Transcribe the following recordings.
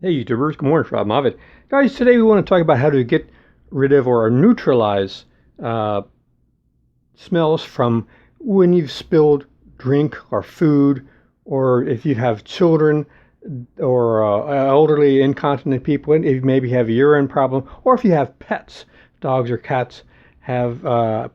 Hey YouTubers, good morning, Rob Mavid. Guys, today we want to talk about how to get rid of or neutralize uh, smells from when you've spilled drink or food, or if you have children or elderly incontinent people, and if you maybe have a urine problem, or if you have pets, dogs or cats have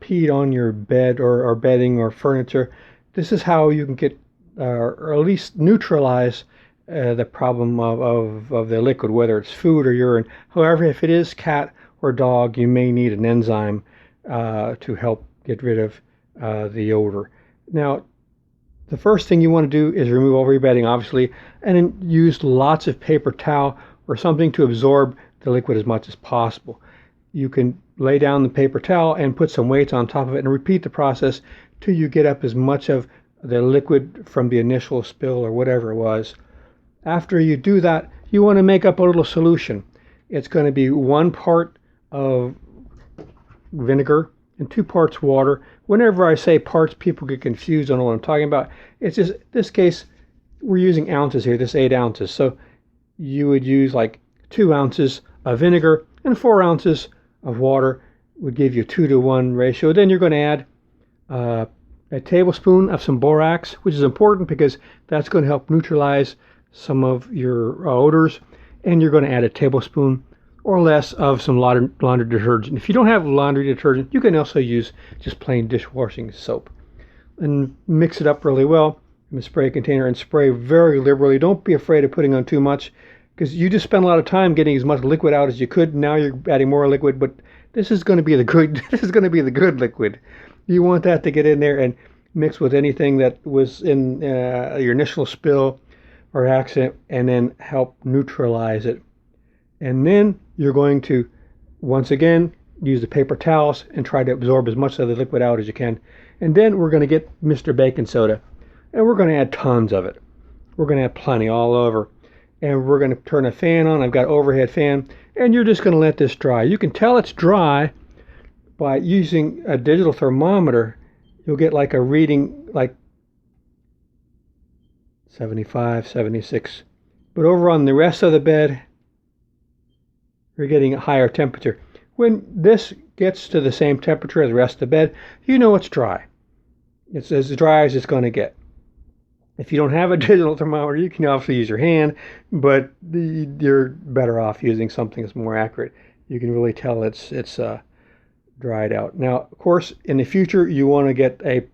peed on your bed or bedding or furniture. This is how you can get or at least neutralize the problem of the liquid, whether it's food or urine. However, if it is cat or dog, you may need an enzyme to help get rid of the odor. Now, the first thing you want to do is remove all your bedding, obviously, and then use lots of paper towel or something to absorb the liquid as much as possible. You can lay down the paper towel and put some weights on top of it and repeat the process till you get up as much of the liquid from the initial spill or whatever it was. After you do that, you want to make up a little solution. It's going to be 1 part of vinegar and 2 parts water. Whenever I say parts, people get confused on what I'm talking about. It's just, this case, we're using ounces here, this 8 ounces. So you would use like 2 ounces of vinegar and 4 ounces of water would give you a 2-to-1 ratio. Then you're going to add a tablespoon of some borax, which is important because that's going to help neutralize some of your odors. And you're going to add a tablespoon or less of some laundry detergent. If you don't have laundry detergent, you can also use just plain dishwashing soap. And mix it up really well in a spray container and spray very liberally. Don't be afraid of putting on too much, because you just spent a lot of time getting as much liquid out as you could. Now you're adding more liquid, but this is going to be the good this is going to be the good liquid. You want that to get in there and mix with anything that was in your initial spill or accident, and then help neutralize it. And then you're going to, once again, use the paper towels and try to absorb as much of the liquid out as you can. And then we're going to get Mr. Baking Soda, and we're going to add tons of it. We're going to add plenty all over. And we're going to turn a fan on. I've got an overhead fan, and you're just going to let this dry. You can tell it's dry by using a digital thermometer. You'll get like a reading like 75, 76. But over on the rest of the bed, you're getting a higher temperature. When this gets to the same temperature as the rest of the bed, you know it's dry. It's as dry as it's going to get. If you don't have a digital thermometer, you can obviously use your hand, but you're better off using something that's more accurate. You can really tell it's dried out. Now, of course, in the future, you want to get a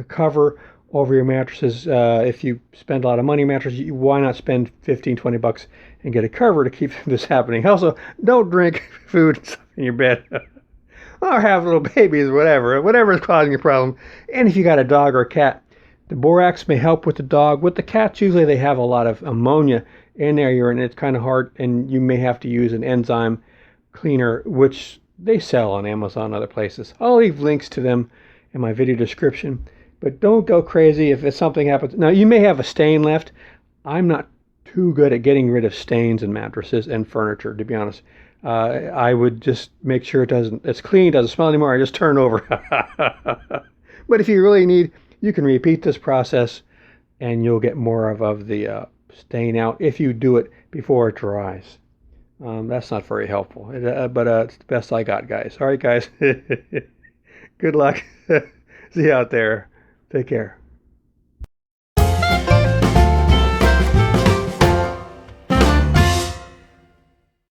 cover over your mattresses. If you spend a lot of money on mattresses, why not spend 15, 20 bucks and get a cover to keep this happening? Also, don't drink food in your bed or have little babies, whatever is causing your problem. And if you got a dog or a cat, the borax may help with the dog. With the cats, usually they have a lot of ammonia in their urine. It's kind of hard, and you may have to use an enzyme cleaner, which they sell on Amazon and other places. I'll leave links to them in my video description. But don't go crazy if something happens. Now, you may have a stain left. I'm not too good at getting rid of stains in mattresses and furniture, to be honest. I would just make sure it's clean, doesn't smell anymore. I just turn over. But if you really need, you can repeat this process, and you'll get more of the stain out if you do it before it dries. That's not very helpful, but it's the best I got, guys. All right, guys. Good luck. See you out there. Take care.